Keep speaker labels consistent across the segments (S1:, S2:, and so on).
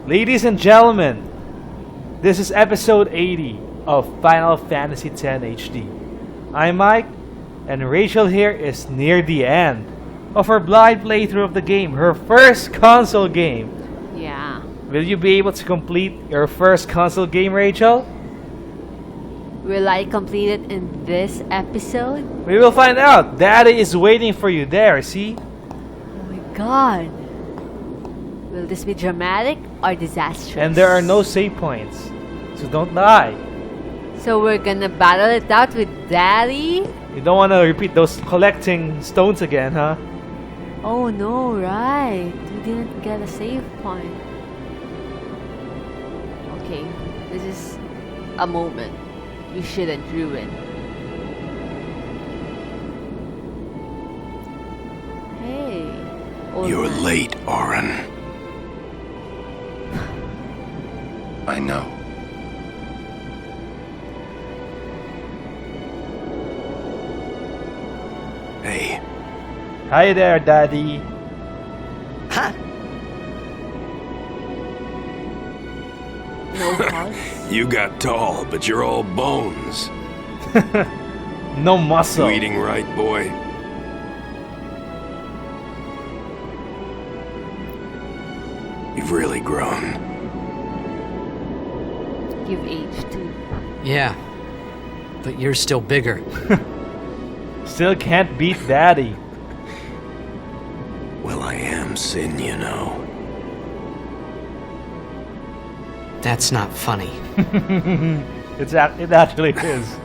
S1: Ladies and gentlemen, this is episode 80 of Final Fantasy X HD. I'm Mike, and Rachel here is near the end of her blind playthrough of the game, her first console game.
S2: Yeah.
S1: Will you be able to complete your first console game, Rachel?
S2: Will I complete it in this episode?
S1: We will find out. Daddy is waiting for you there, see?
S2: Oh my god. Will this be dramatic or disastrous?
S1: And there are no save points, so don't lie.
S2: So we're gonna battle it out with Daddy?
S1: You don't want to repeat those collecting stones again, huh?
S2: Oh no, right. We didn't get a save point. Okay, this is a moment you shouldn't ruin. Hey. old
S3: You're
S2: man.
S3: late, Auron. I know. Hey,
S1: Hi there, Daddy.
S3: ha!
S2: No pulse.
S3: You got tall, but you're all bones.
S1: No muscle.
S3: You eating right, boy? You've really grown.
S2: You've aged too.
S4: Yeah, but you're still bigger.
S1: Still can't beat Daddy.
S3: Well, I am Sin, you know.
S4: That's not funny.
S1: It actually is.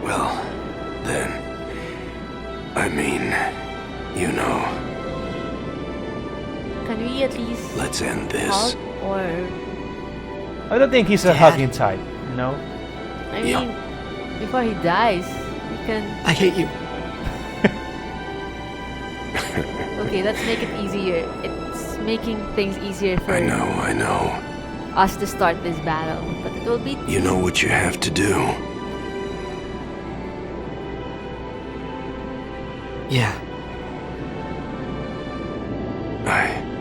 S3: Well, then, I mean, you know,
S2: Can we at least
S3: let's end this.
S2: hug or
S1: I don't think he's a
S4: Dad.
S1: hugging type, you know?
S2: I
S3: Yeah.
S2: mean before he dies we can
S4: I hate you.
S2: okay, let's make it easier. It's making things easier for
S3: I know.
S2: us to start this battle. But it will be
S3: You know what you have to do.
S4: Yeah,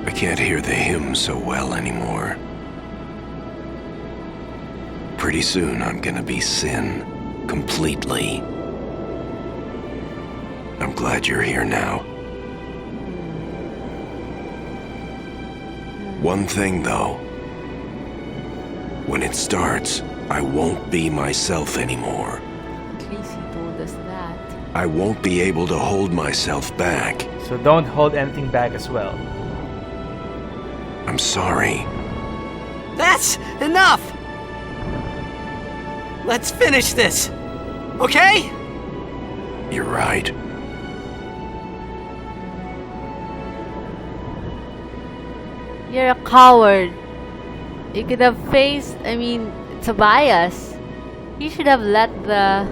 S3: I can't hear the hymn so well anymore. Pretty soon I'm gonna be Sin, completely. I'm glad you're here now. One thing though. When it starts, I won't be myself anymore.
S2: at least he told us that.
S3: I won't be able to hold myself back.
S1: So don't hold anything back as well.
S3: I'm sorry.
S4: that's enough! Let's finish this, okay?
S3: You're right.
S2: You're a coward. You could have faced Tobias. You should have let the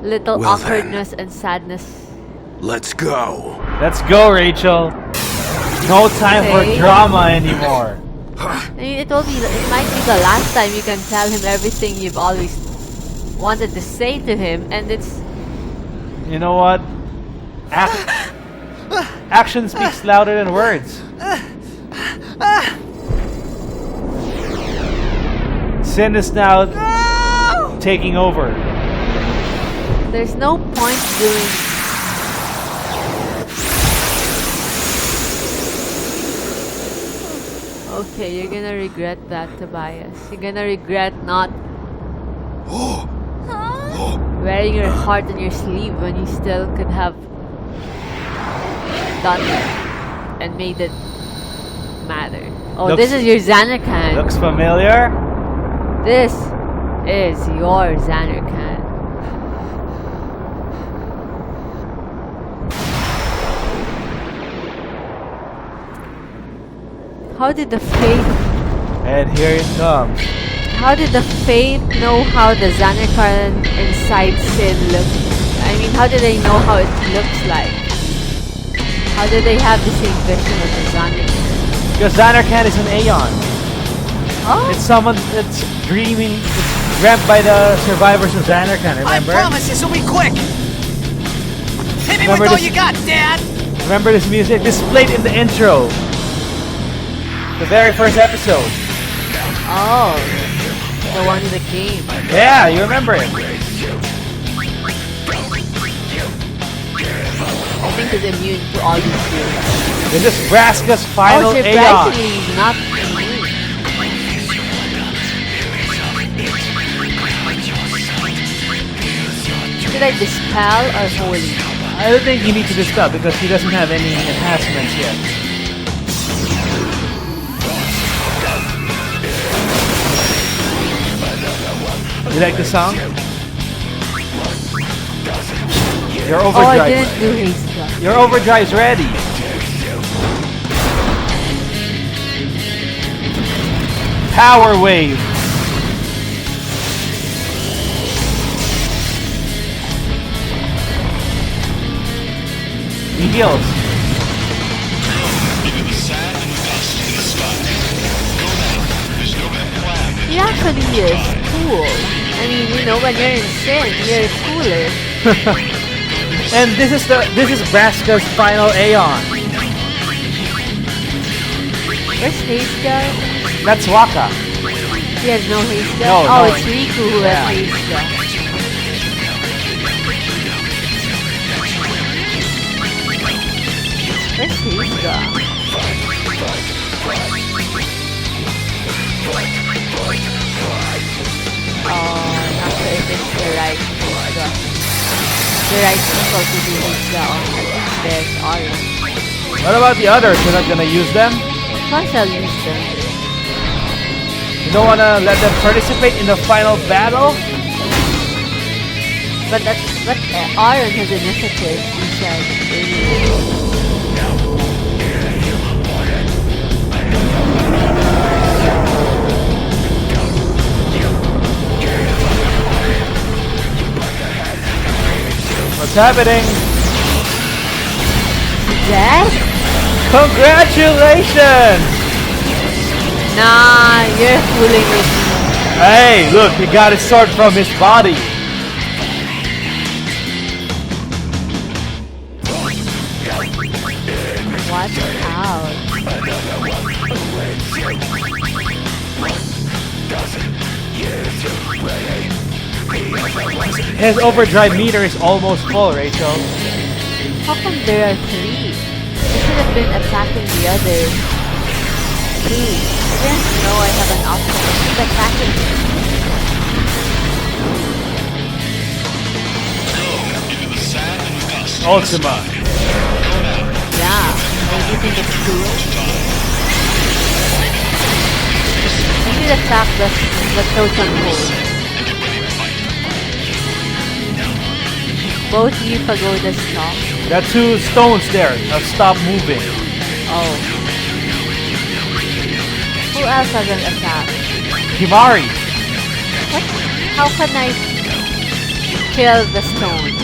S2: little
S3: Well then.
S2: awkwardness and sadness.
S3: Let's go.
S1: Let's go, Rachel. No time for
S2: Okay.
S1: drama anymore.
S2: It might be the last time you can tell him everything you've always wanted to say to him, and it's
S1: You know what? Action speaks louder than words. Sin is now taking over.
S2: there's no point doing. Okay, you're gonna regret that, Tobias. You're gonna regret not wearing your heart on your sleeve when you still could have done it and made it matter. Oh,
S1: Looks-
S2: this is your Xanarkand.
S1: Looks familiar?
S2: This is your Xanarkand. How did the Faith
S1: And here it comes.
S2: How did the Faith know how the Xanarkand inside Sin looks? I mean, how do they know how it looks like? How do they have the same vision of the Xanarkand?
S1: Because Xanarkand is an Aeon.
S2: Oh,
S1: It's someone that's dreaming, it's dreamt by the survivors of Xanarkand,
S4: I
S1: remember?
S4: promise this will be quick! Hit me with all you got, Dad!
S1: Remember this music? This played in the intro. The very first episode.
S2: Oh, the one in the game.
S1: Yeah, you remember it.
S2: I think he's immune to all these things.
S1: This is Braska's final
S2: Oh,
S1: Aeon.
S2: surprisingly, he's not immune. Should I dispel or holy?
S1: I don't think you need to dispel because he doesn't have any enhancements yet. You like the song? Your
S2: Oh, I
S1: overdrive.
S2: didn't do haste block.
S1: Your overdrive's ready. Power wave. He heals.
S2: He actually is cool. I mean, you know, when you're in sin, you're cooler.
S1: And this is Braska's final Aeon.
S2: Where's haste guy?
S1: That's Waka.
S2: He has no haste guy?
S1: No,
S2: oh,
S1: no.
S2: it's Riku who
S1: Yeah.
S2: has haste guy. Where's haste guy? Oh, not sure if it's the right haste guy. The right people to do haste guy on. I think there's Aeons.
S1: What about the others? You're not gonna use them?
S2: Of course I'll use them.
S1: You don't wanna let them participate in the final battle?
S2: But Aaron has initiative, he said earlier.
S1: What's happening?
S2: Yes?
S1: Congratulations!
S2: Nah, you're fooling with me.
S1: Hey, look, he got his sword from his body.
S2: Watch out.
S1: His overdrive meter is almost full, Rachel.
S2: How come there are three? I should have been attacking the other two. I didn't know I have an option. I keep attacking them.
S1: Ultima.
S2: Yeah. Oh, you think it's cool? I should attack the totem pole. Both you pagoda stop.
S1: That two stones there. Now stop moving.
S2: Oh. Who else has an attack?
S1: Himari.
S2: What? How can I kill the stones?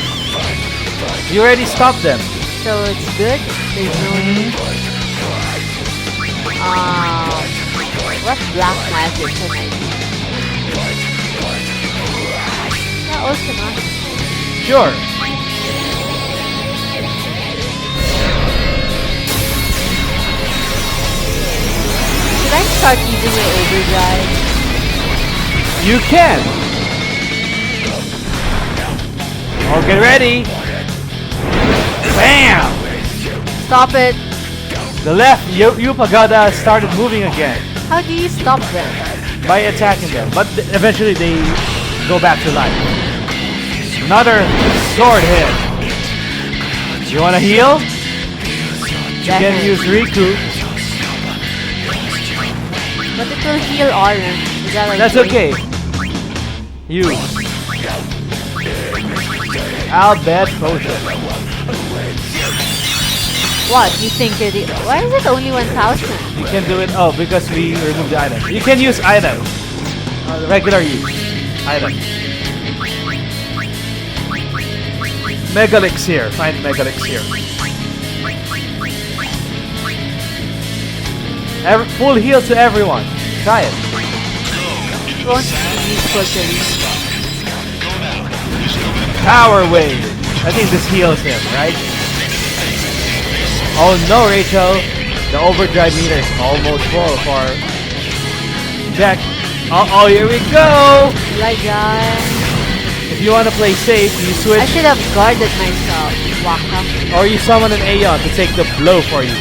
S1: You already stopped them.
S2: So it's good? There's no need? What black magic can I do? Yeah, Ultima.
S1: Sure.
S2: Should I start using your overdrive?
S1: You can. Oh, get ready. Bam!
S2: Stop it!
S1: The left Pagoda started moving again
S2: How do you stop them?
S1: by attacking them, but eventually they go back to life. Another sword hit. You wanna heal? You can use Riku.
S2: But it will heal Aaron. Is that
S1: That's okay. Use. I'll bet potion.
S2: What? You think you're the... Why is it only 1,000?
S1: You can do it. Oh, because we removed the item. You can use item. Regular use. Item. Mega Elixir. Find Mega Elixir. Full heal to everyone. Try it.
S2: Won't be useful to me.
S1: Power Wave. I think this heals him, right? Oh no, Rachel! The overdrive meter is almost full for Jecht. Oh, here we go!
S2: My God.
S1: If you want to play safe, you
S2: I
S1: switch
S2: should have guarded myself. Waka.
S1: or you summon an Aeon to take the blow for you.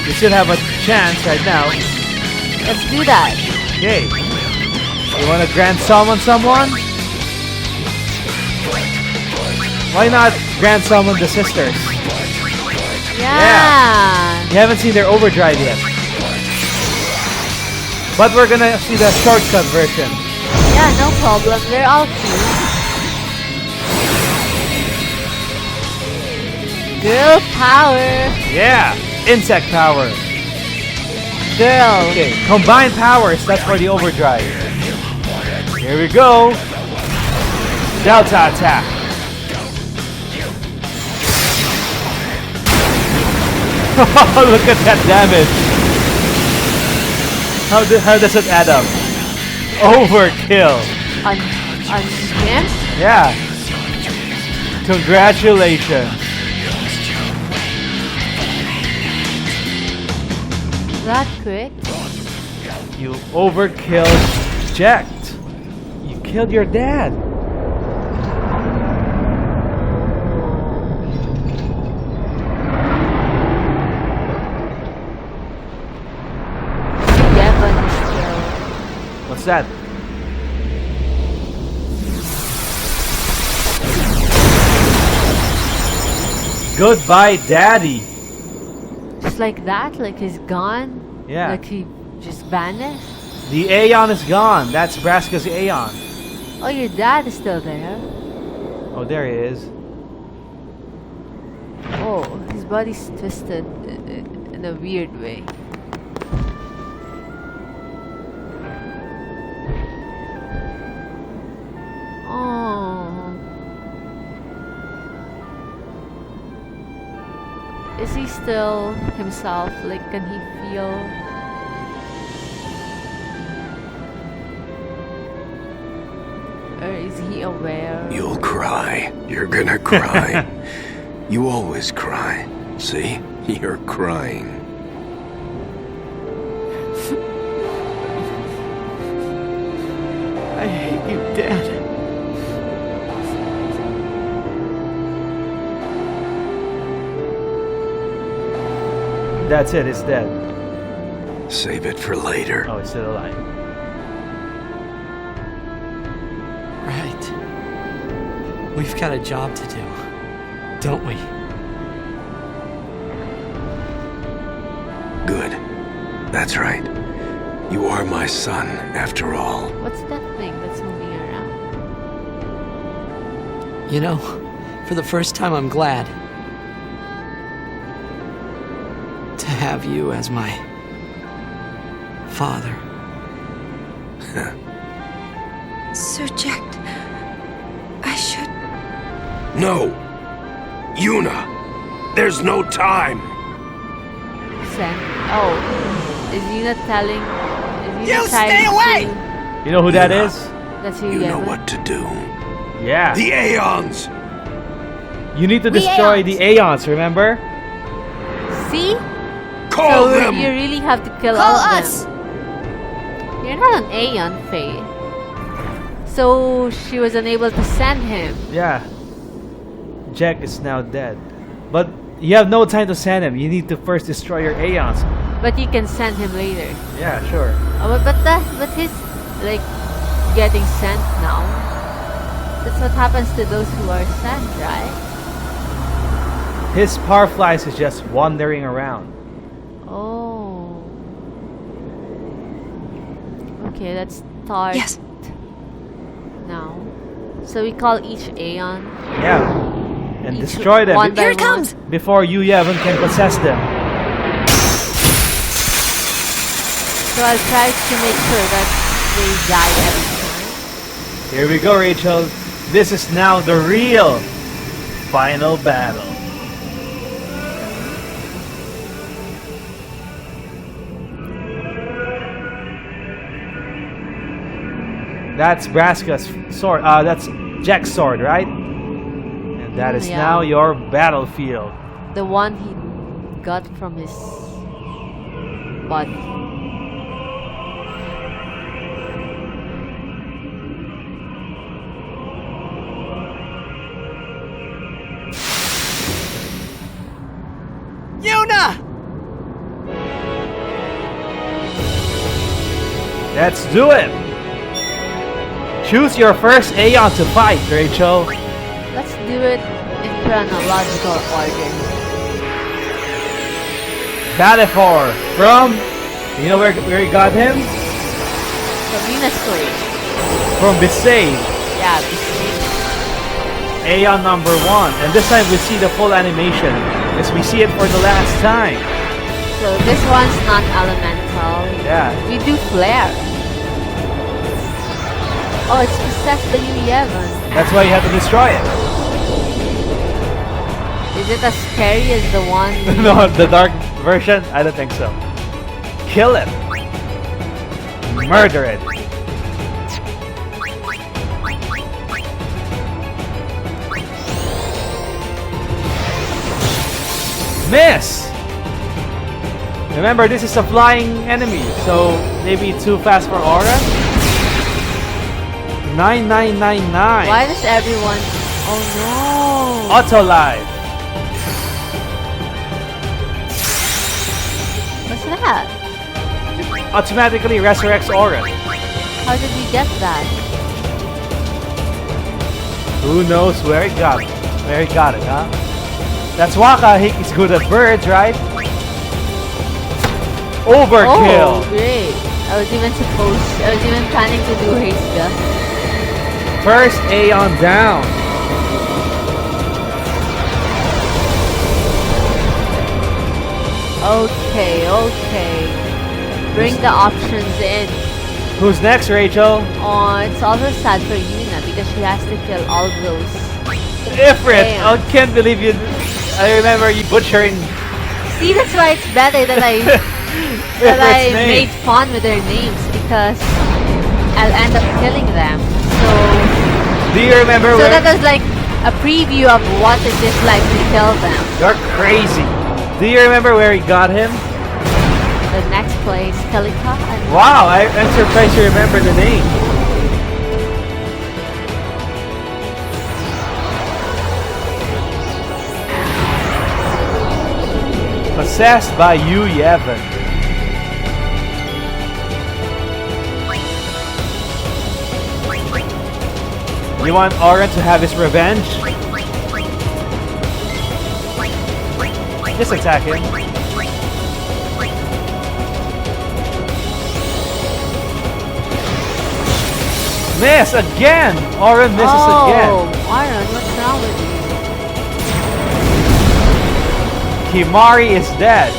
S1: You still have a chance right now.
S2: Let's do that.
S1: Okay. You want to grand summon someone? Why not grand summon the sisters?
S2: Yeah.
S1: You haven't seen their overdrive yet. But we're gonna see the shortcut version.
S2: Yeah, no problem. They're all cute. Girl power.
S1: Yeah! Insect power.
S2: Girl.
S1: Okay, combined powers, that's for the overdrive. Here we go. Delta attack. Look at that damage. How does it add up? Overkill.
S2: On him?
S1: Yeah. Congratulations.
S2: That quick?
S1: You overkilled Jecht. You killed your dad.
S2: Yu Yevon is killed.
S1: What's that? Goodbye, Daddy.
S2: Just like that? Like he's gone?
S1: Yeah.
S2: Like he just vanished?
S1: The Aeon is gone. That's Braska's Aeon.
S2: Oh, your dad is still there.
S1: Oh, there he is.
S2: Oh, his body's twisted in a weird way. Oh. Is he still himself? Like, can he feel? Or is he aware?
S3: You'll cry. You're gonna cry. You always cry. See? You're crying.
S4: I hate you, Dad.
S1: That's it, it's dead.
S3: Save it for later.
S1: Oh, it's still alive.
S4: Right. We've got a job to do, don't we?
S3: Good. That's right. You are my son, after all.
S2: What's that thing that's moving around?
S4: You know, for the first time I'm glad to have you as my father.
S5: Sir Jecht, I should...
S3: No! Yuna! There's no time!
S2: Send. Oh, is Yuna telling? Is Yuna
S4: You
S2: trying
S4: stay away!
S2: to-
S1: You know who that
S3: Yuna.
S1: is?
S2: That's Yu
S3: You know
S2: Yevon.
S3: what to do.
S1: Yeah.
S3: The Aeons!
S1: You need to
S2: The
S1: destroy
S2: Aeons.
S1: the Aeons, remember?
S2: See?
S3: Call
S2: So
S3: them!
S2: you really have to kill
S5: Call
S2: all of
S5: us!
S2: them. You're not an Aeon, Faye. So she was unable to send him.
S1: Yeah. Jecht is now dead. But you have no time to send him. You need to first destroy your Aeons.
S2: But you can send him later.
S1: Yeah, sure.
S2: Oh, but he's like getting sent now. That's what happens to those who are sent, right?
S1: His power flies is just wandering around.
S2: Oh. Okay, let's start
S5: Yes.
S2: now. So we call each Aeon.
S1: Yeah. And
S2: Each
S1: destroy them
S2: one by
S5: Here it
S2: one.
S5: comes!
S1: before Yu Yevon can possess them.
S2: So I'll try to make sure that they die every time.
S1: Here we go, Rachel. This is now the real final battle. That's Braska's sword. That's Jecht's sword, right? And That is
S2: Yeah.
S1: now your battlefield.
S2: The one he got from his body.
S4: Yuna!
S1: Let's do it! Choose your first Aeon to fight, Rachel.
S2: Let's do it in chronological order.
S1: Balifor from... You know where he got him?
S2: From Yuna's place.
S1: From Besaid.
S2: Yeah, this is
S1: Aeon number 1. And this time we see the full animation. As we see it for the last time.
S2: So this one's not elemental.
S1: Yeah.
S2: We do flare. Oh, it's possessed by Yu Yevon.
S1: That's why you have to destroy it.
S2: Is it as scary as the one?
S1: No, the dark version? I don't think so. Kill it. Murder it. Miss! Remember, this is a flying enemy, so maybe too fast for Aura. 9999.
S2: Why does everyone? Oh
S1: Auto live.
S2: no! What's that?
S1: Automatically resurrects Aura.
S2: How did we get that?
S1: Who knows where it got it? Where he got it, huh? That's Waka. He's good at birds, right? Overkill.
S2: Oh, great! I was even planning to do haste gun.
S1: First Aeon down.
S2: Okay. Bring the options in.
S1: Who's next, Rachel?
S2: Oh, it's also sad for Yuna because she has to kill all those.
S1: Ifrit.
S2: Aeons.
S1: I can't believe you. I remember you butchering
S2: See, that's why it's better that I
S1: Ifrit's name.
S2: made fun with their names because I'll end up killing them. So
S1: Do you remember
S2: So
S1: where?
S2: that was like a preview of what it is like to kill them.
S1: You're crazy. Do you remember where he got him?
S2: The next place, Kalika.
S1: Wow, I'm surprised you remember the name. Possessed by Yu Yevon. You want Oren to have his revenge? Just attack him. Miss again! Oren misses again.
S2: Aaron, what's wrong with you?
S1: Kimari is dead.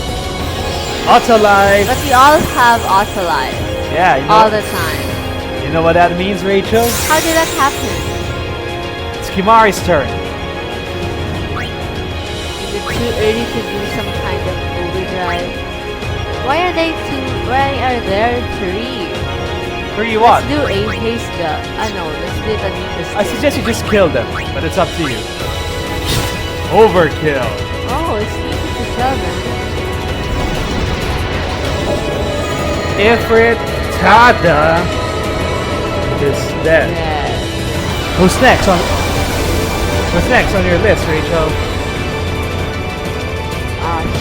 S1: Autolive.
S2: But we all have Autolife
S1: Yeah, you
S2: all
S1: know,
S2: the time.
S1: you know what that means, Rachel?
S2: How did that happen?
S1: It's Kimari's turn.
S2: Is it too early to do some kind of overdrive? Why are they two? Why are there three?
S1: Three what?
S2: Let's do a haste gun. No, let's do the neatest.
S1: I suggest you just kill them, but it's up to you. Overkill.
S2: Oh, it's easy to kill them.
S1: Ifrit Tada is dead.
S2: Yes.
S1: Who's next on your list, Rachel?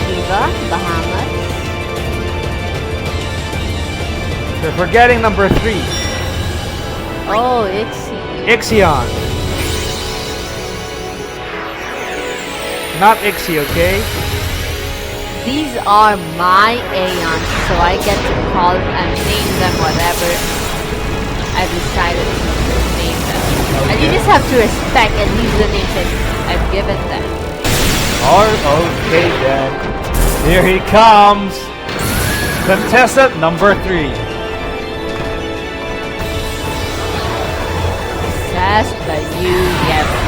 S2: Shiva, Bahamas.
S1: You're forgetting number 3.
S2: Oh, Ixie.
S1: Ixion. Not Ixie, okay?
S2: These are my Aeons, so I get to call and name them whatever I've decided to name them. And you
S1: Okay.
S2: just have to respect and use the names that I've given them.
S1: Okay then. Here he comes. Contestant number 3.
S2: That's the Yu Yevon.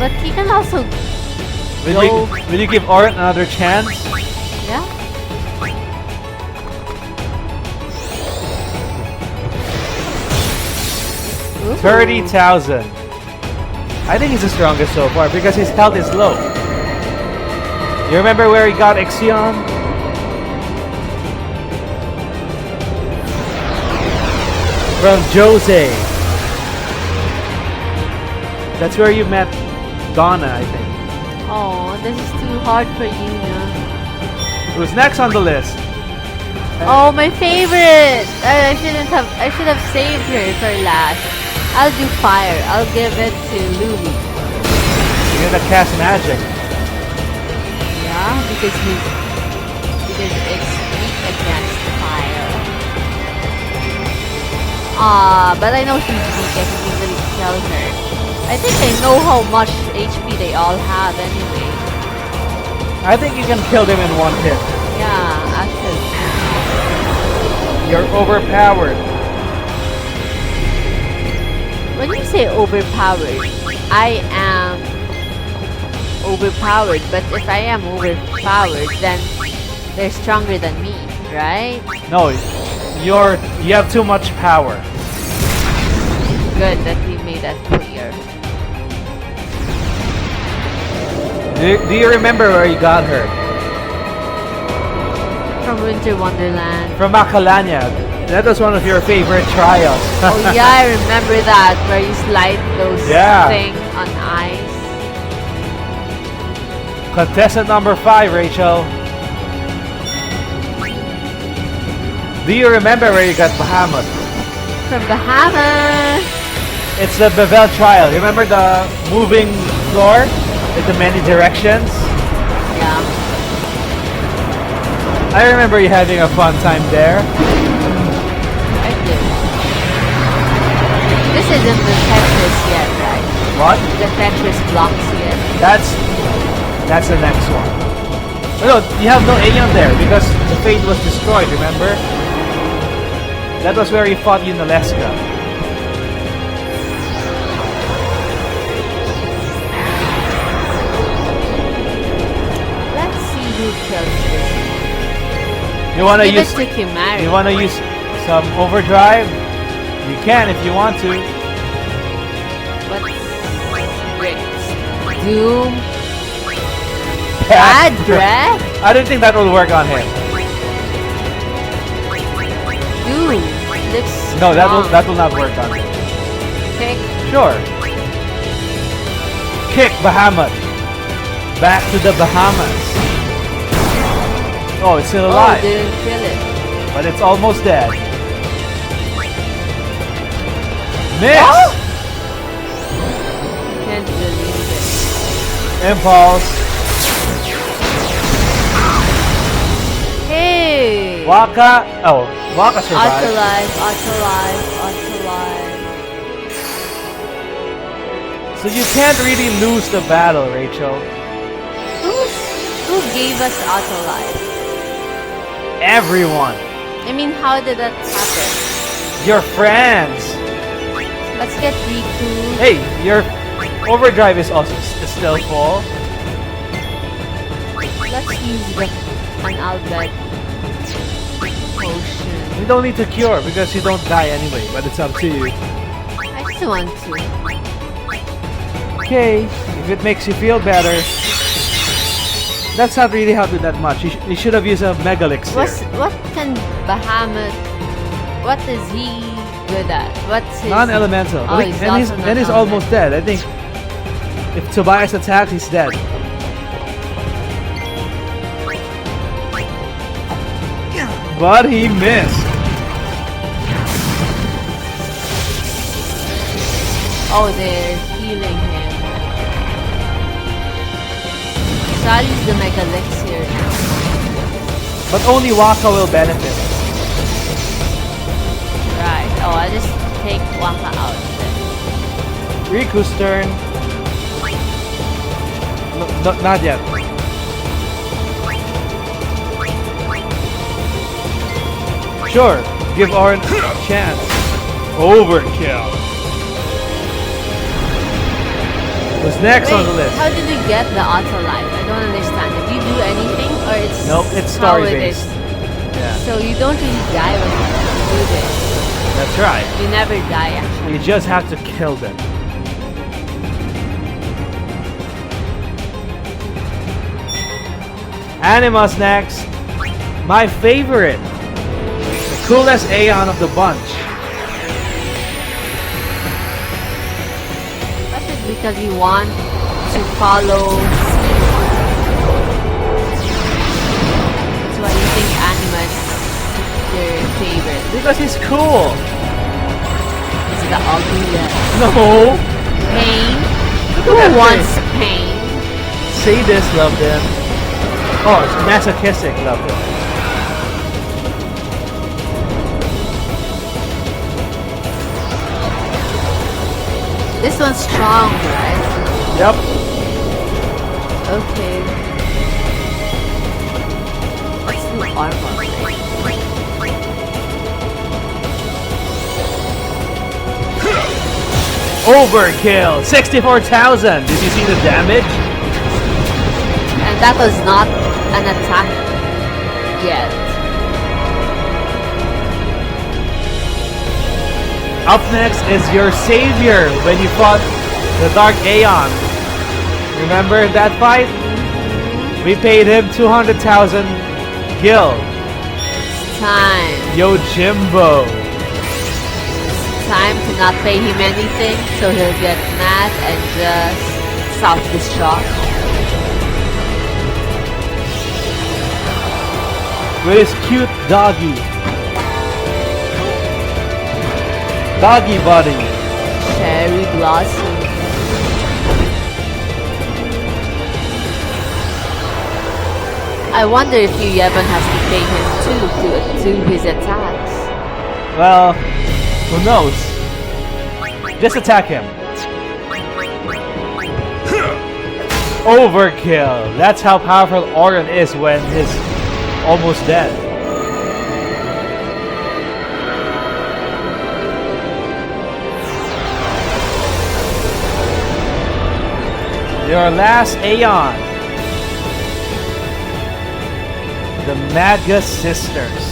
S2: But he can also
S1: Will you give Oren another chance?
S2: yeah. Ooh.
S1: 30,000. I think he's the strongest so far because his health is low. You remember where he got Aeon? From Jose. That's where you met Donna, I think.
S2: Oh, this is too hard for Yuna.
S1: Who's next on the list?
S2: Oh, my favorite! I should have saved her for last. I'll do fire. I'll give it to Luli.
S1: You're gonna cast magic.
S2: Yeah, because it's weak against fire. But I know she's weak. I can easily kill her. I think I know how much HP they all have anyway.
S1: I think you can kill them in one hit.
S2: Yeah, actually.
S1: You're overpowered.
S2: When you say overpowered, I am overpowered. But if I am overpowered, then they're stronger than me, right?
S1: No, you have too much power.
S2: Good that you made that clear.
S1: Do you remember where you got her?
S2: From Winter Wonderland.
S1: From Macalania. That was one of your favorite trials.
S2: Oh yeah, I remember that, where you slide those thing on ice.
S1: Contestant number 5, Rachel. Do you remember where you got Bahamut?
S2: From Bahamas.
S1: It's the Bevel trial. Remember the moving floor with the many directions?
S2: Yeah.
S1: I remember you having a fun time there.
S2: I did. This isn't the Tetris yet, right?
S1: What?
S2: The Tetris blocks yet.
S1: That's the next one. Oh, no, you have no Aeon there because the Fate was destroyed, remember? That was where you fought Yunaleska.
S2: Let's see who kills this.
S1: You wanna
S2: Give
S1: use
S2: it to Kimari.
S1: you wanna use some overdrive? You can if you want to.
S2: What's Jecht? Doom? Bad breath?
S1: I don't think that will work on him.
S2: Doom. Looks
S1: No,
S2: strong.
S1: that will not work on him.
S2: Kick.
S1: Sure. Kick Bahamut. Back to the Bahamas. Oh, it's still alive.
S2: Oh, didn't kill it.
S1: But it's almost dead. Miss!
S2: Oh! Can't believe it.
S1: Impulse.
S2: Hey!
S1: Waka. Oh, Waka survived.
S2: Autolive.
S1: So you can't really lose the battle, Rachel.
S2: Who gave us Autolive?
S1: Everyone.
S2: I mean, how did that happen?
S1: Your friends.
S2: Let's get Riku.
S1: Hey, your overdrive is also still full.
S2: Let's use an Albert potion.
S1: You don't need to cure because you don't die anyway, but it's up to you.
S2: I just want to.
S1: Okay, if it makes you feel better. That's not really helping that much. You should have used a Mega Elixir.
S2: What can Bahamut? What is he good at? What's his
S1: Non-elemental.
S2: Oh, he's also
S1: and he's almost dead. I think if Tobias attacks, he's dead. But he missed.
S2: Oh, they're healing him. So I'll use the Mega Elixir now.
S1: But only Waka will benefit.
S2: Right. Oh, I'll just take Waka out then.
S1: Riku's turn. No, not yet. Sure, give Orin a chance. Overkill. What's next on the list?
S2: How did you get the auto life? I don't understand. Did you do anything or it's
S1: Nope, it's
S2: how
S1: story
S2: it
S1: based.
S2: is?
S1: Yeah.
S2: So you don't really die when you do this.
S1: That's right.
S2: You never die, actually.
S1: You just have to kill them. Anima's next. My favorite. The coolest Aeon of the bunch.
S2: That's just because you want to follow. That's why you think Anima is your favorite.
S1: Because he's cool.
S2: Is the ugly
S1: No.
S2: pain?
S1: Look
S2: Who
S1: at that
S2: wants
S1: thing.
S2: pain?
S1: Sadist love them. Oh, it's masochistic love them.
S2: This one's strong, right?
S1: Yep.
S2: Okay. What's the armor?
S1: Overkill. 64,000. Did you see the damage?
S2: And that was not an attack yet.
S1: Up next is your savior when you fought the Dark Aeon. Remember that fight? We paid him 200,000 gil.
S2: It's time.
S1: Yojimbo.
S2: Time to not pay him anything, so he'll get mad and just self-destruct.
S1: With his cute doggy. Doggy buddy.
S2: Cherry blossom. I wonder if Yu Yevon has to pay him too to do his attacks.
S1: Well, who knows? Just attack him. Overkill. That's how powerful Orion is when he's almost dead. Your last Aeon. The Magus Sisters.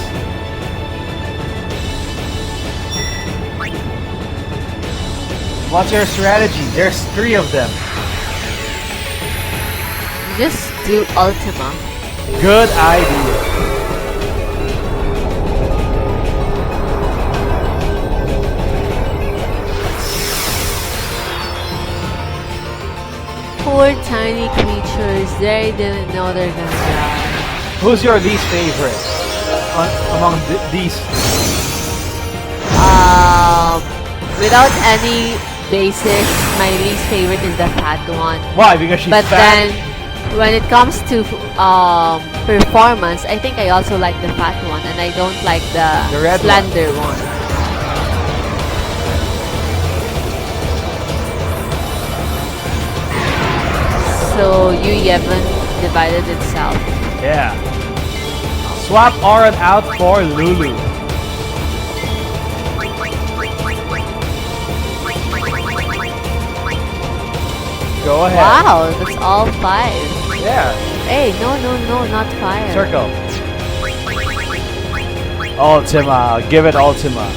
S1: What's your strategy? There's 3 of them.
S2: Just do Ultima.
S1: Good idea.
S2: Poor tiny creatures, they didn't know they're gonna die.
S1: Who's your least favorite among these?
S2: Without any basic, my least favorite is the fat one.
S1: Why? Because she's
S2: But
S1: fat?
S2: then, when it comes to performance, I think I also like the fat one, and I don't like the
S1: red
S2: slender one. So Yu Yevon divided itself.
S1: Yeah. Swap Auron out for Lulu. Go ahead.
S2: Wow, that's all 5.
S1: Yeah.
S2: Hey, no, not fire.
S1: Circle. Ultima. Give it Ultima.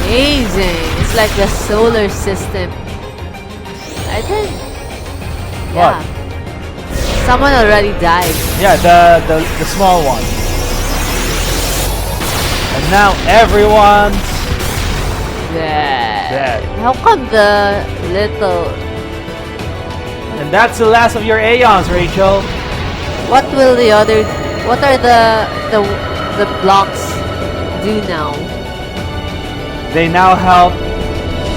S2: Amazing. It's like the solar system. I think.
S1: What?
S2: Yeah. Someone already died.
S1: Yeah, the small one. And now everyone's dead.
S2: How come the little...
S1: And that's the last of your Aeons, Rachel.
S2: What will the other... What are the blocks do now?
S1: They now help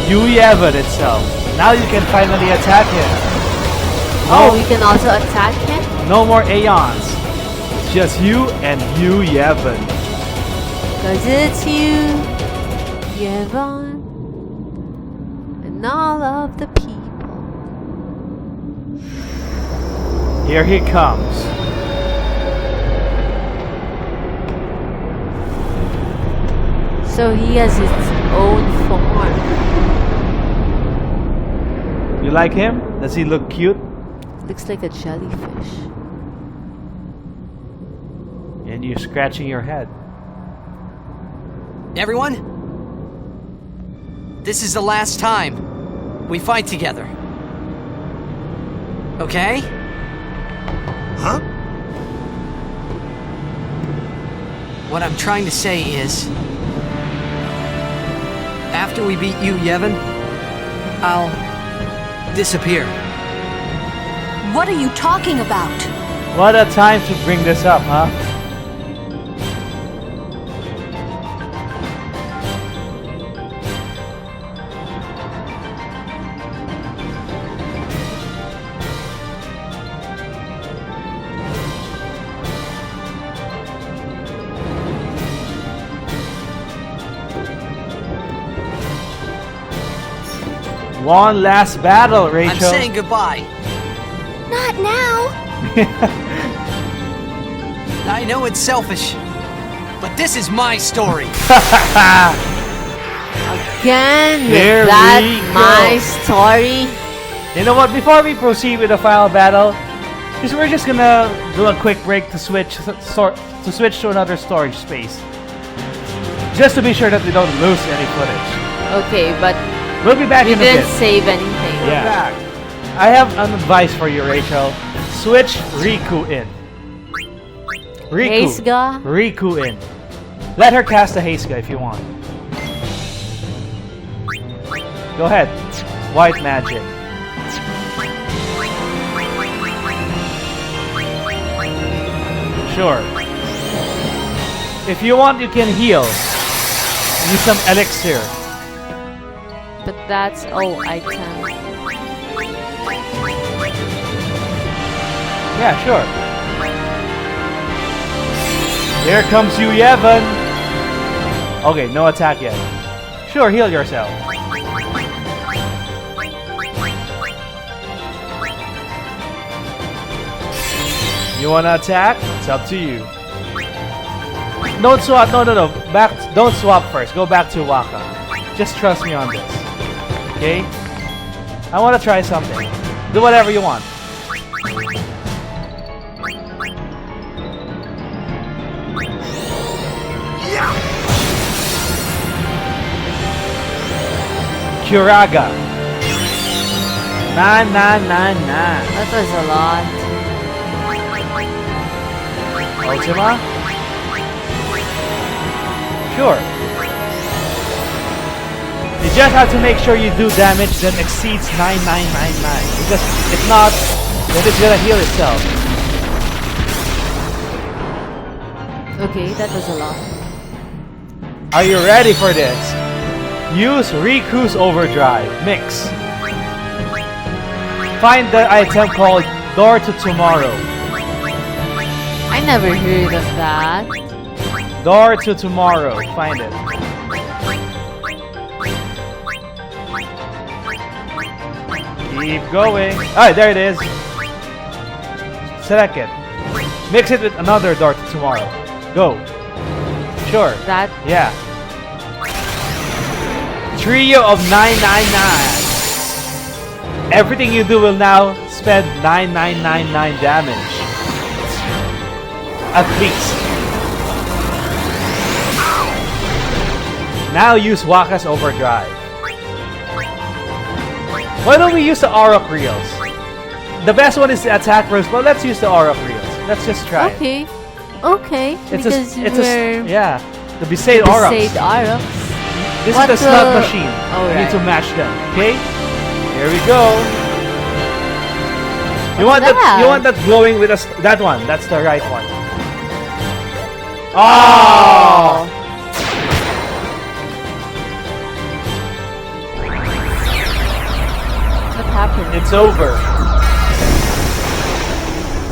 S1: Yu Yevon itself. Now you can finally attack him.
S2: Oh, we can also attack him?
S1: No more Aeons. Just you and Yu Yevon.
S2: Cause it's you, Yevon, and all of the people.
S1: Here he comes.
S2: So he has his own form.
S1: You like him? Does he look cute?
S2: Looks like a jellyfish.
S1: And you're scratching your head.
S4: Everyone? This is the last time we fight together. Okay?
S3: Huh?
S4: What I'm trying to say is, after we beat Yu Yevon, I'll disappear.
S5: What are you talking about?
S1: What a time to bring this up, huh? One last battle, Rachel.
S4: I'm saying goodbye.
S5: Not now.
S4: I know it's selfish, but this is my story.
S2: Again,
S1: Here
S2: is that
S1: we
S2: my
S1: go.
S2: story?
S1: You know what? Before we proceed with the final battle, we're just gonna do a quick break to switch to another storage space, just to be sure that we don't lose any footage.
S2: Okay, but
S1: We'll be back
S2: we
S1: in a bit.
S2: didn't save anything.
S1: Yeah. I have an advice for you, Rachel. Switch Riku in.
S2: Hazuga?
S1: Riku in. Let her cast a Hazuga if you want. Go ahead. White magic. Sure. If you want, you can heal. Use some elixir.
S2: But that's all I can.
S1: Yeah, sure. Here comes Yu Yevon. Okay, no attack yet. Sure, heal yourself. You wanna attack? It's up to you. Don't swap. No. Back. Don't swap first. Go back to Waka. Just trust me on this. Okay? I want to try something. Do whatever you want. Kuraga. Nah.
S2: That was a lot.
S1: Ultima? Sure. You just have to make sure you do damage that exceeds 9999. Because if not, then it's gonna heal itself.
S2: Okay, that was a lot.
S1: Are you ready for this? Use Riku's Overdrive. Mix. Find the item called Door to Tomorrow.
S2: I never heard of that.
S1: Door to Tomorrow. Find it. Keep going. Alright, there it is. Select it. Mix it with another Door to Tomorrow. Go. Sure.
S2: That
S1: Yeah. Trio of 999. Everything you do will now spend 9999 damage. At least. Now use Waka's Overdrive. Why don't we use the Aura Reels? The best one is the attack rolls, but let's use the Aura Reels. Let's just try. it.
S2: okay. Okay. Because we're
S1: yeah. The Besaid Aura.
S2: Besaid Aurochs.
S1: This
S2: What
S1: is the slot
S2: the-
S1: machine.
S2: Oh,
S1: We need
S2: right.
S1: to match them. Okay? Here we go. You want
S2: What's
S1: that? You
S2: that?
S1: want that glowing with us? That one. That's the right one. Oh!
S2: What happened?
S1: It's over.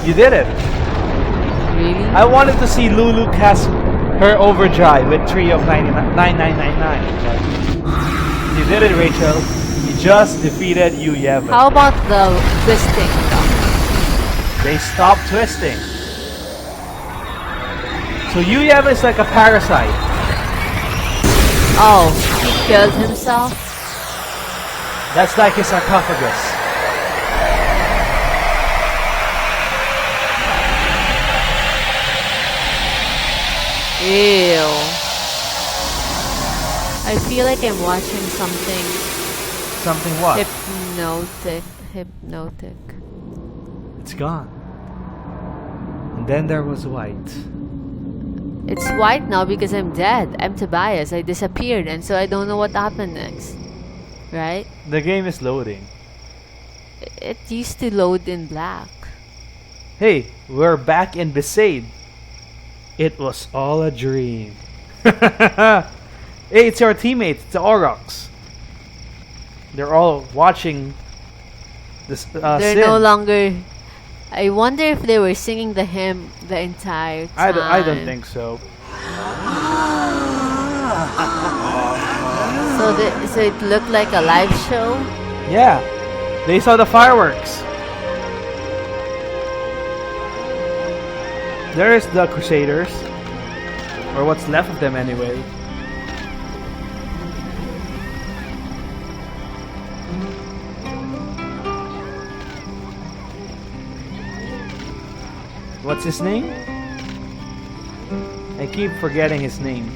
S1: You did it.
S2: Really?
S1: I wanted to see Lulu cast her overdrive with 3 of 9999. You did it, Rachel. You just defeated Yu Yevon.
S2: How about the twisting stuff?
S1: They stopped twisting. So Yu Yevon is like a parasite.
S2: Oh, he killed himself?
S1: That's like his sarcophagus.
S2: Ew. I feel like I'm watching something
S1: Something what?
S2: hypnotic.
S1: It's gone. And then there was white.
S2: It's white now because I'm dead. I'm Tobias. I disappeared, and so I don't know what happened next. Right?
S1: The game is loading.
S2: It used to load in black.
S1: Hey, we're back in Besaid. It was all a dream. Hey, it's our teammates, the Aurochs. They're all watching this.
S2: They're
S1: Sin.
S2: no longer. I wonder if they were singing the hymn the entire time.
S1: I don't think so.
S2: So it looked like a live show.
S1: Yeah, they saw the fireworks. There's the Crusaders, or what's left of them anyway. What's his name? I keep forgetting his name.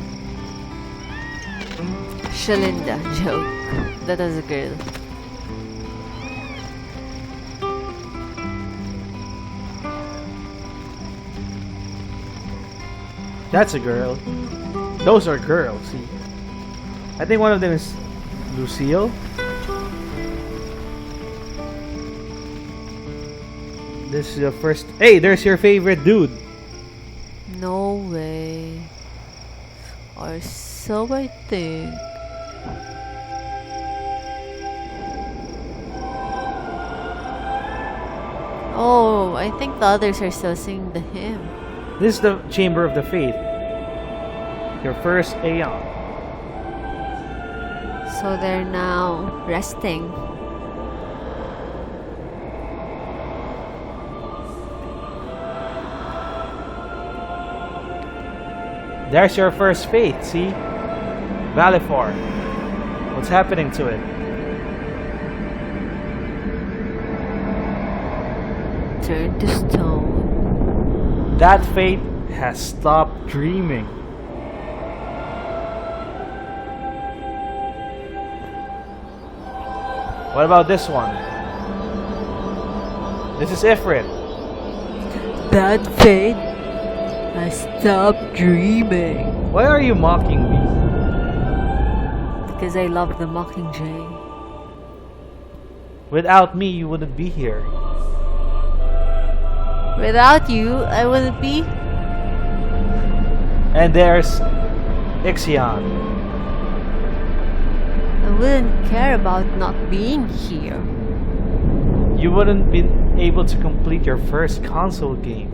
S2: Shalinda, joke. That was a girl.
S1: That's a girl. Those are girls, see. I think one of them is Lucille. This is the first. Hey, there's your favorite dude.
S2: No way. Or so I think. Oh, I think the others are still singing the hymn.
S1: This is the Chamber of the Faith. Your first Aeon.
S2: So they're now resting.
S1: There's your first faith, see? Valifor. What's happening to it?
S2: Turn to stone.
S1: That faith has stopped dreaming. What about this one? This is Ifrit.
S2: That fate has stopped dreaming.
S1: Why are you mocking me?
S2: Because I love the Mockingjay.
S1: Without me, you wouldn't be here.
S2: Without you, I wouldn't be.
S1: And there's Ixion.
S2: I wouldn't care about not being here.
S1: You wouldn't be able to complete your first console game.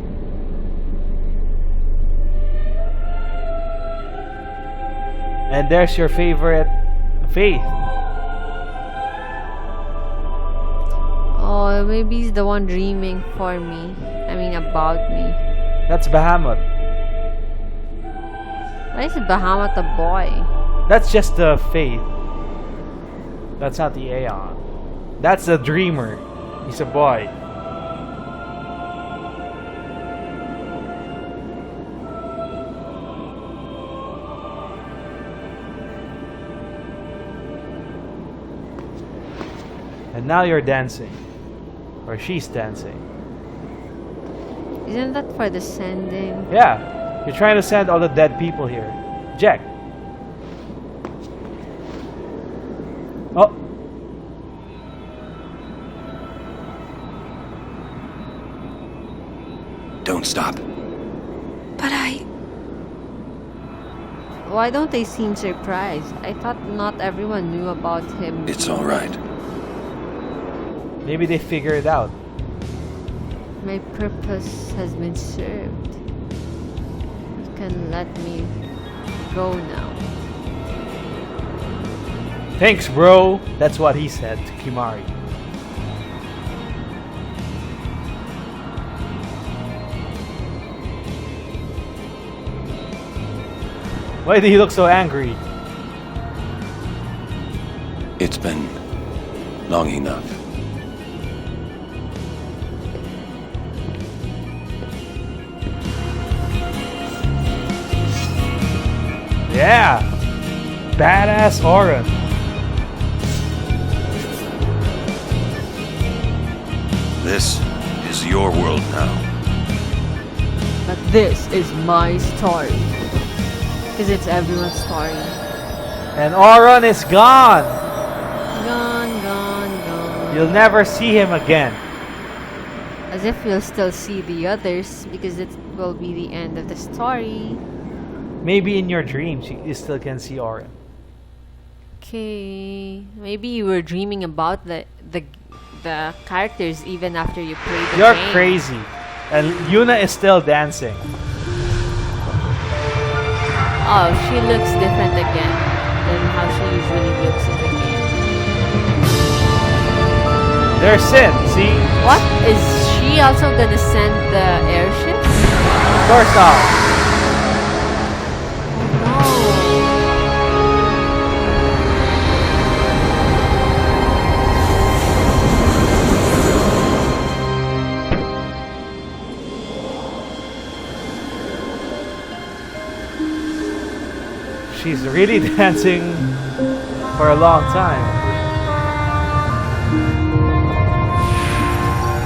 S1: And there's your favorite Faith.
S2: Oh, maybe he's the one dreaming for me. I mean, about me.
S1: That's Bahamut.
S2: Why is Bahamut a boy?
S1: That's just the Faith. That's not the Aeon. That's the Dreamer. He's a boy. And now you're dancing. Or she's dancing.
S2: Isn't that for the sending?
S1: Yeah. You're trying to send all the dead people here. Jecht. Oh.
S3: Don't stop.
S5: But
S2: Why don't they seem surprised? I thought not everyone knew about him.
S3: It's all right.
S1: Maybe they figure it out.
S2: My purpose has been served. You can let me go now.
S1: Thanks, bro. That's what he said to Kimari. Why do you look so angry?
S3: It's been long enough.
S1: Yeah! Badass Auron.
S3: This is your world now.
S2: But this is my story. Because it's everyone's story.
S1: And Auron is gone!
S2: Gone.
S1: You'll never see him again.
S2: As if we'll still see the others because it will be the end of the story.
S1: Maybe in your dreams you still can see Auron.
S2: Okay. Maybe you were dreaming about the characters even after you played the
S1: You're
S2: game.
S1: crazy. And Yuna is still dancing.
S2: Oh, she looks different again than how she usually looks in the game.
S1: There's Sin, see?
S2: What? Is she also gonna send the airships?
S1: Of course not. She's really dancing for a long time.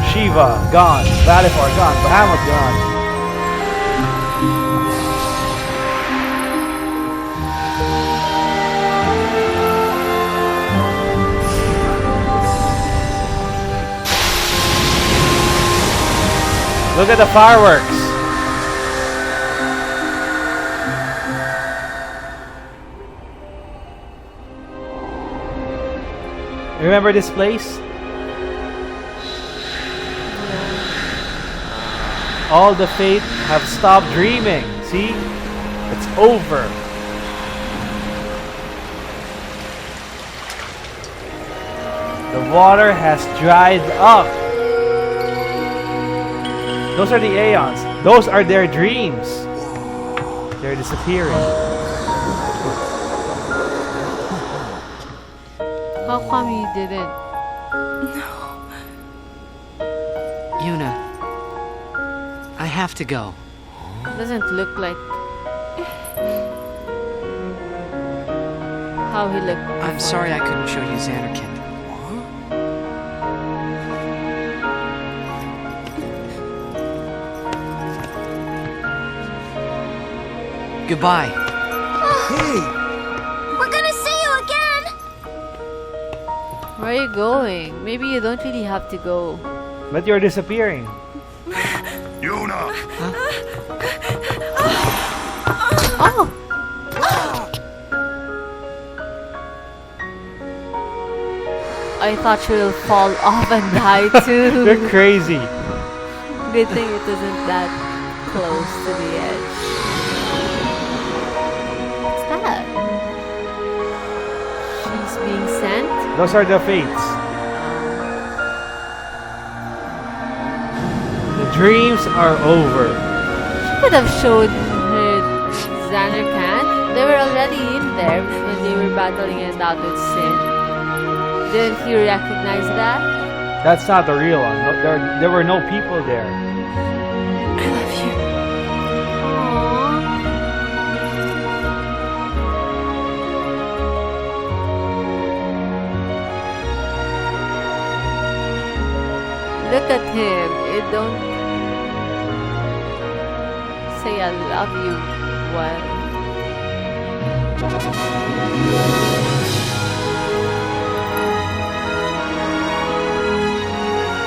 S1: Shiva, gone. Valifor, gone. Bahamut, gone. Look at the fireworks. Remember this place? All the Fate have stopped dreaming. See? It's over. The water has dried up. Those are the Aeons. Those are their dreams. They're disappearing.
S2: How come you didn't?
S4: Yuna, I have to go.
S2: Doesn't look like how he looked.
S4: I'm sorry I couldn't show you Xanarkand. Goodbye.
S5: We're gonna see you again!
S2: Where are you going? Maybe you don't really have to go.
S1: But you're disappearing.
S3: Yuna!
S2: Oh! I thought she will fall off and die too.
S1: You're crazy.
S2: Good thing it isn't that close to the edge. What's that? She's being sent?
S1: Those are the Fates. The dreams are over.
S2: She could have showed her Xanarkand. They were already in there when they were battling it out with Sin. Didn't you recognize that?
S1: That's not the real one. No, there were no people there.
S5: I love you.
S2: Look at him. It don't say I love you well.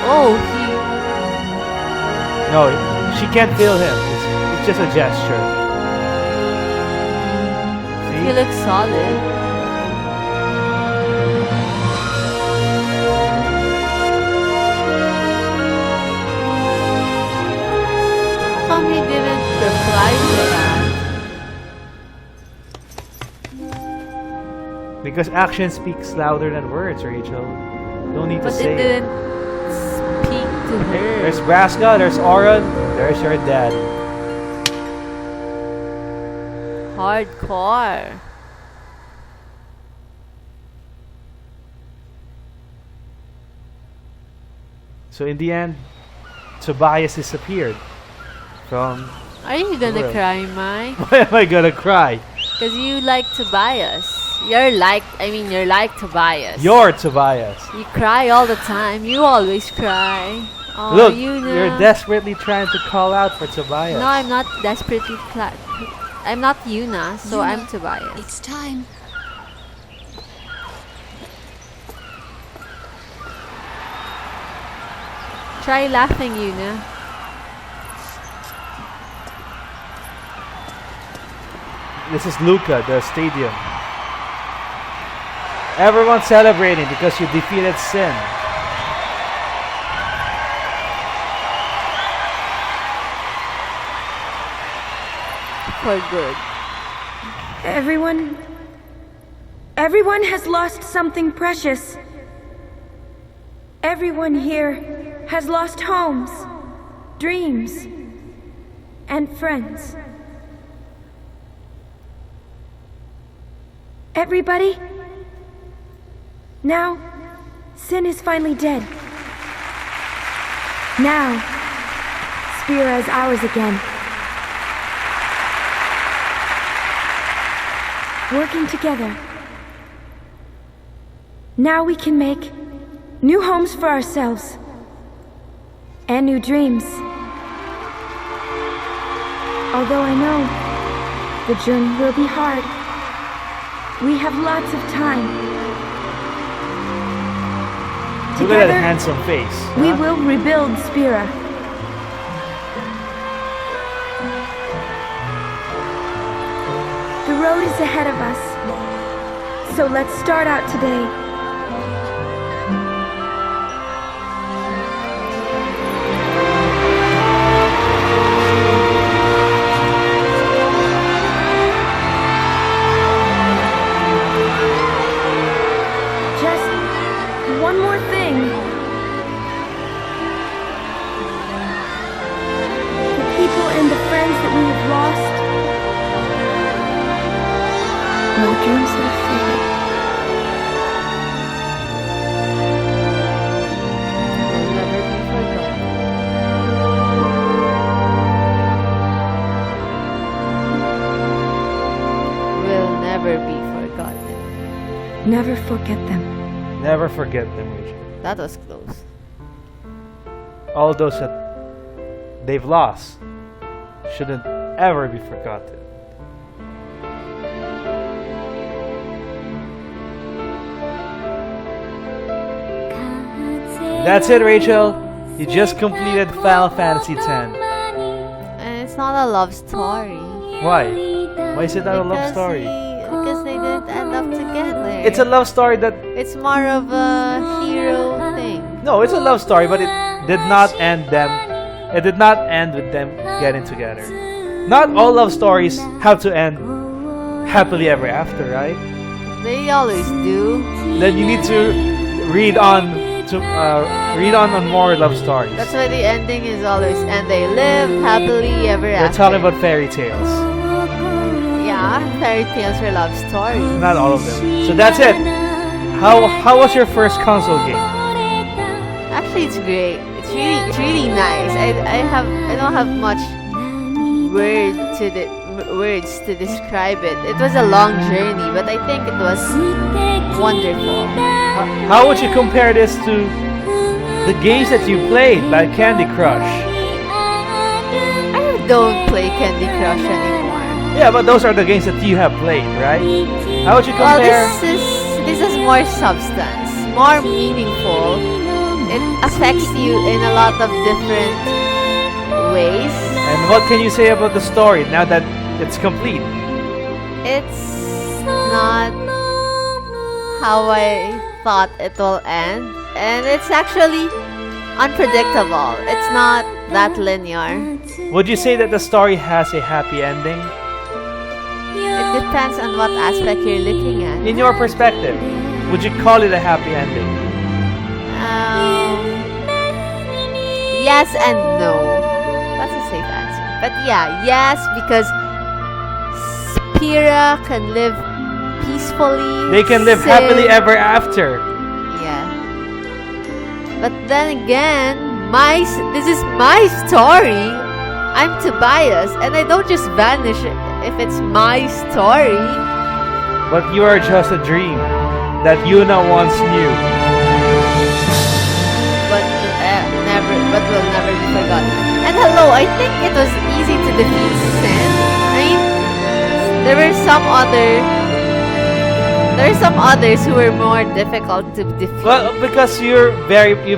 S2: Oh,
S1: No, she can't feel him. It's just a gesture.
S2: he
S1: See?
S2: looks solid. How come he didn't reply to that?
S1: Because action speaks louder than words, Rachel. No need to
S2: But
S1: say
S2: it
S1: it.
S2: didn't speak to her.
S1: There's Braska, there's Auron, there's your dad.
S2: Hardcore.
S1: So in the end, Tobias disappeared from...
S2: Are you gonna
S1: World.
S2: cry, Mai?
S1: Why am I gonna cry?
S2: Because you like Tobias. You're like Tobias.
S1: You're Tobias.
S2: You cry all the time. You always cry. Oh,
S1: Look,
S2: Yuna.
S1: you're desperately trying to call out for Tobias.
S2: No, I'm not desperately I'm not Yuna, so
S5: Yuna,
S2: I'm Tobias.
S5: It's time.
S2: Try laughing, Yuna.
S1: This is Luca, the stadium. Everyone's celebrating because you defeated Sin.
S2: For good.
S6: Everyone has lost something precious. Everyone here has lost homes, dreams, and friends. Everybody? Now, Sin is finally dead. Now, Spira is ours again. Working together. Now we can make new homes for ourselves. And new dreams. Although I know the journey will be hard, we have lots of time.
S1: Look at that
S6: Together,
S1: handsome face.
S6: we
S1: huh?
S6: will rebuild Spira. The road is ahead of us. So let's start out today. Just one more thing. The people and the friends that we have lost. No dreams have faded.
S2: Will never be forgotten. Will never be forgotten.
S6: Never forget them.
S1: Never forget them, Rachel.
S2: That was close.
S1: All those that they've lost shouldn't ever be forgotten. That's it, Rachel. You just completed Final Fantasy X.
S2: And it's not a love story.
S1: Why? Why is it not a love story?
S2: Because they didn't end up together.
S1: It's a love story that...
S2: It's more of a hero thing.
S1: No, it's a love story, but it did not end them... It did not end with them getting together. Not all love stories have to end happily ever after, right?
S2: They always do.
S1: Then you need to read on more love stories.
S2: That's why the ending is always, and they live happily ever
S1: We're
S2: after.
S1: talking about fairy tales,
S2: Yeah, fairy tales are love stories.
S1: not all of them. So that's it. How was your first console game?
S2: Actually, it's great. It's really nice. I don't have much words to describe it. It was a long journey, but I think it was wonderful.
S1: How would you compare this to the games that you played, like Candy Crush?
S2: I don't play Candy Crush anymore.
S1: Yeah, but those are the games that you have played, right? How would you
S2: Well,
S1: compare?
S2: this is more substance, more meaningful. It affects you in a lot of different ways.
S1: And what can you say about the story now that it's complete?
S2: It's not how I thought it will end, and it's actually unpredictable. It's not that linear.
S1: Would you say that the story has a happy ending?
S2: It depends on what aspect you're looking at.
S1: In your perspective, would you call it a happy ending?
S2: Yes and no. That's a safe answer. But yeah, yes, because Spira can live peacefully.
S1: They can live
S2: Sin-
S1: happily ever after.
S2: Yeah. But then again, this is my story. I'm Tobias, and I don't just vanish if it's my story.
S1: But you are just a dream that Yuna once knew.
S2: But will never be forgotten. And hello, I think it was easy to defeat Sin. I mean, there were some others who were more difficult to defeat.
S1: Well, because you've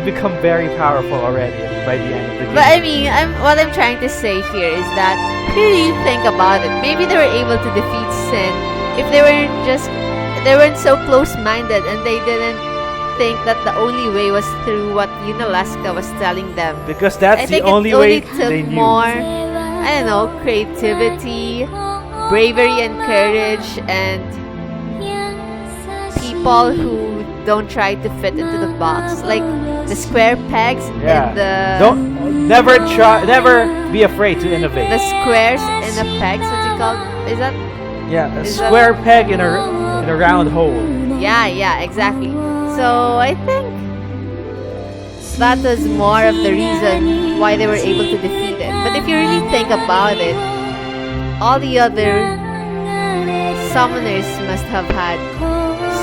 S1: become very powerful already by the end of the game.
S2: But I mean, what I'm trying to say here is that if you really think about it, maybe they were able to defeat Sin if they weren't so close-minded and they didn't think that the only way was through what Yunalaska was telling them.
S1: Because that's
S2: I
S1: the
S2: think
S1: only
S2: it
S1: way
S2: only took
S1: they knew.
S2: more, I don't know, creativity, bravery and courage, and people who don't try to fit into the box, like the square pegs in the
S1: Never be afraid to innovate.
S2: the squares in the pegs. What you call? Is that?
S1: Yeah, a
S2: Is
S1: square peg in a round hole.
S2: Yeah, exactly. So I think that was more of the reason why they were able to defeat it. But if you really think about it, all the other summoners must have had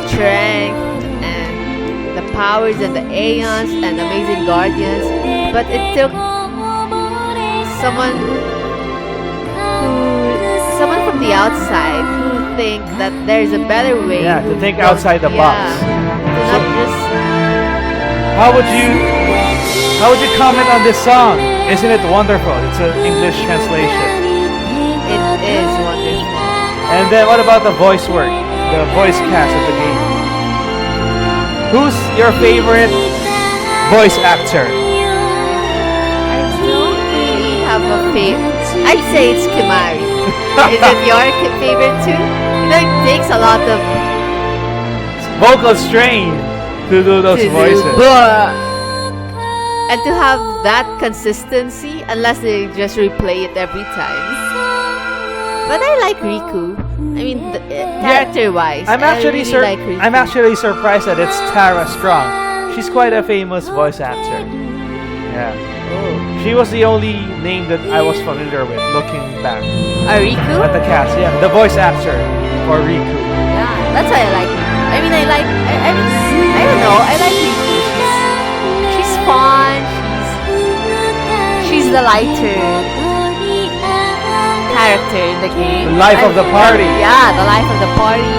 S2: strength and the powers and the Aeons and amazing guardians. But it took someone from the outside who think that there's a better way.
S1: Yeah, to think outside the box.
S2: To not just
S1: How would you comment on this song? Isn't it wonderful? It's an English translation.
S2: it is wonderful.
S1: And then what about the voice work? The voice cast of the game? Who's your favorite voice actor?
S2: I don't really have a favorite. I'd say it's Kimari. Is it your favorite too? You know, it takes a lot of
S1: Vocal strain to do those
S2: to do
S1: voices.
S2: and to have that consistency, unless they just replay it every time. But I like Riku. I mean, character-wise,
S1: I'm actually
S2: I really like Riku.
S1: I'm actually surprised that it's Tara Strong. She's quite a famous voice actor. Yeah. She was the only name that I was familiar with looking back
S2: Riku?
S1: at the cast. Yeah, the voice actor for Riku.
S2: Yeah, that's why I like Riku. I mean, I don't know. I like Riku. She's fun. She's the lighter character in the game.
S1: The life of the party.
S2: Yeah, the life of the party.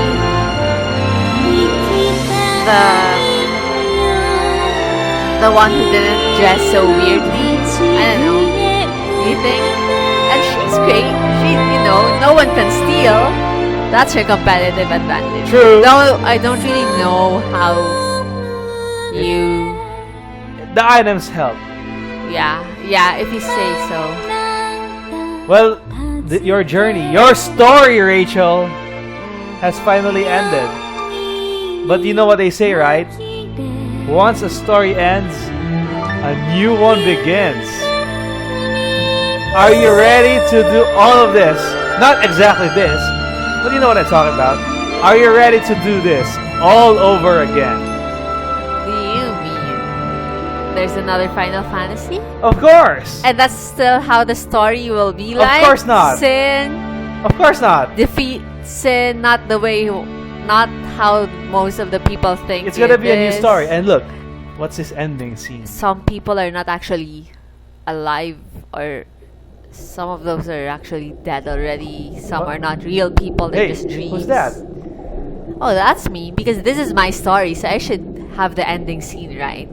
S2: The one who didn't dress so weirdly. I don't know. You think? And she's great. No one can steal. That's her competitive advantage.
S1: True.
S2: Though I don't really know how you.
S1: The items help.
S2: Yeah, if you say so.
S1: Well, your journey, your story, Rachel, has finally ended. But you know what they say, right? Once a story ends, a new one begins. Are you ready to do all of this? Not exactly this, but you know what I'm talking about. Are you ready to do this all over again?
S2: Do you mean there's another Final Fantasy?
S1: Of course!
S2: And that's still how the story will be like?
S1: Of course not.
S2: Sin,
S1: Of course not.
S2: defeat Sin, not how most of the people think
S1: It's gonna be a new
S2: is.
S1: story. And look, what's this ending scene?
S2: Some people are not actually alive, or some of those are actually dead already. Some
S1: What?
S2: are not real people, they're
S1: Hey,
S2: just dreams.
S1: who's that?
S2: Oh, that's me, because this is my story, so I should have the ending scene right.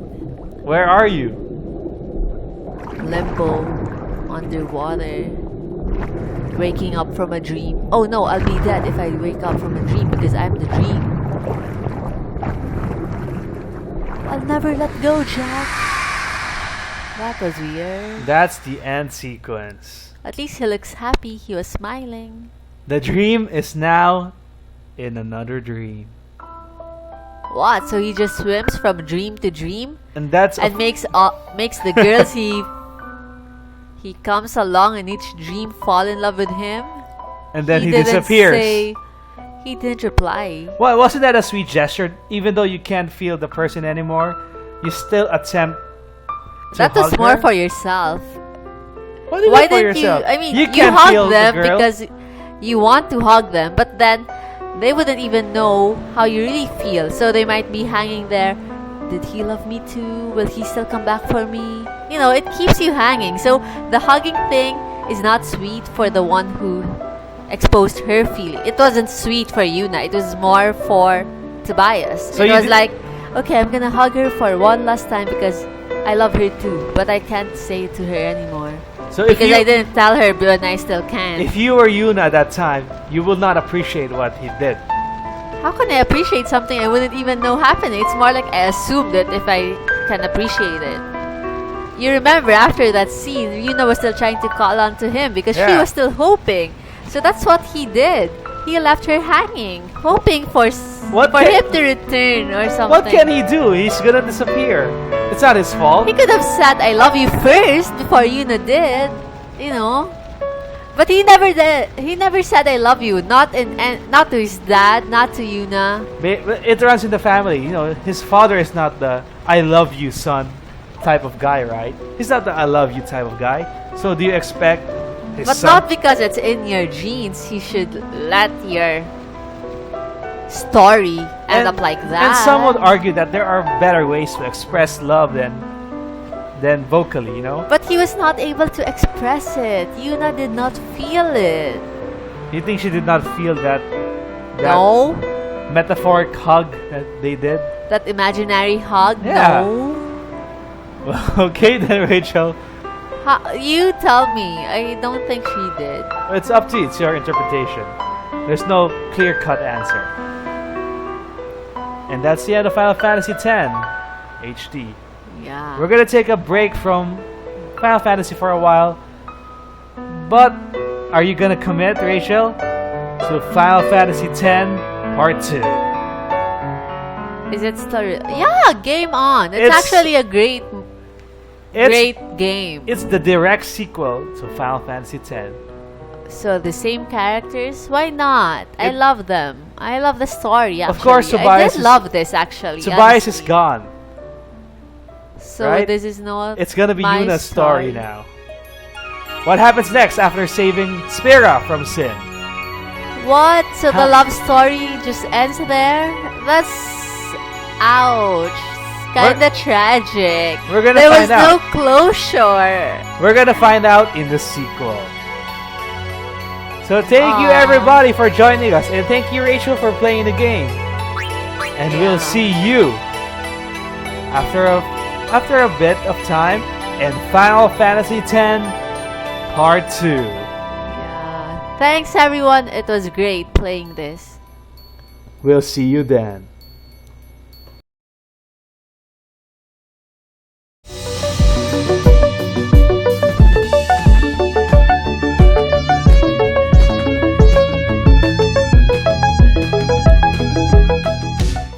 S1: Where are you?
S2: Limbo, underwater, waking up from a dream. Oh no, I'll be dead if I wake up from a dream because I'm the dream. I'll never let go, Jack. That was weird.
S1: That's the end sequence.
S2: At least he looks happy. He was smiling.
S1: The dream is now in another dream.
S2: What? So he just swims from dream to dream
S1: And that's
S2: and makes the girls he comes along in each dream fall in love with him?
S1: and then he
S2: didn't
S1: disappears.
S2: He didn't reply.
S1: Well, wasn't that a sweet gesture? Even though you can't feel the person anymore, you still attempt to
S2: That was
S1: hug
S2: more
S1: her?
S2: for yourself.
S1: What do you
S2: Why
S1: mean for
S2: didn't
S1: yourself?
S2: you? I mean,
S1: you
S2: you
S1: can't feel
S2: hug
S1: the
S2: them
S1: girl.
S2: because you want to hug them, but then they wouldn't even know how you really feel. So they might be hanging there. Did he love me too? Will he still come back for me? You know, it keeps you hanging. So the hugging thing is not sweet for the one who exposed her feeling. It wasn't sweet for Yuna. It was more for Tobias.
S1: So
S2: it was like, okay, I'm gonna hug her for one last time because I love her too, but I can't say it to her anymore.
S1: So if
S2: Because
S1: you,
S2: I didn't tell her, but I still can.
S1: if you were Yuna at that time, you will not appreciate what he did.
S2: How can I appreciate something I wouldn't even know happening? It's more like I assumed it if I can appreciate it. You remember after that scene, Yuna was still trying to call on to him because she
S1: Yeah.
S2: was still hoping. So that's what he did. He left her hanging, hoping for
S1: What
S2: for
S1: can-
S2: him to return or something.
S1: What can he do? He's gonna disappear. It's not his fault.
S2: He could have said "I love you" first before Yuna did, you know. But he never did. He never said "I love you." Not not to his dad, not to Yuna.
S1: But it runs in the family. You know, his father is not the "I love you, son" type of guy, right? He's not the "I love you" type of guy. So do you expect his
S2: But
S1: son?
S2: not because it's in your genes. You should let your story end up like that.
S1: And some would argue that there are better ways to express love than vocally, you know?
S2: But he was not able to express it. Yuna did not feel it.
S1: You think she did not feel that
S2: No.
S1: metaphoric hug that they did?
S2: That imaginary hug?
S1: Yeah.
S2: No.
S1: Okay then, Rachel.
S2: You tell me. I don't think she did.
S1: It's up to you. It's your interpretation. There's no clear-cut answer. And that's the end of Final Fantasy X HD.
S2: Yeah.
S1: We're gonna take a break from Final Fantasy for a while. But are you gonna commit, Rachel, to Final Fantasy X Part 2?
S2: Is it still? Yeah, game on. It's
S1: It's-
S2: actually a great game.
S1: It's the direct sequel to Final Fantasy X.
S2: So the same characters? Why not? I
S1: It-
S2: love them. I love the story. Actually.
S1: Of course,
S2: I
S1: Tobias
S2: did
S1: is-
S2: love this actually.
S1: Tobias is
S2: honestly.
S1: gone.
S2: So
S1: right?
S2: this is not.
S1: It's gonna be
S2: my
S1: Yuna's story now. What happens next after saving Spira from Sin?
S2: What? So
S1: How-
S2: the love story just ends there? That's ouch. It's kinda tragic.
S1: We're gonna
S2: There was
S1: find out.
S2: no closure.
S1: We're gonna find out in the sequel. So thank you
S2: Aw.
S1: everybody for joining us, and thank you Rachel for playing the game. And we'll see you after a bit of time in Final Fantasy X Part 2.
S2: Yeah. Thanks everyone. It was great playing this.
S1: We'll see you then.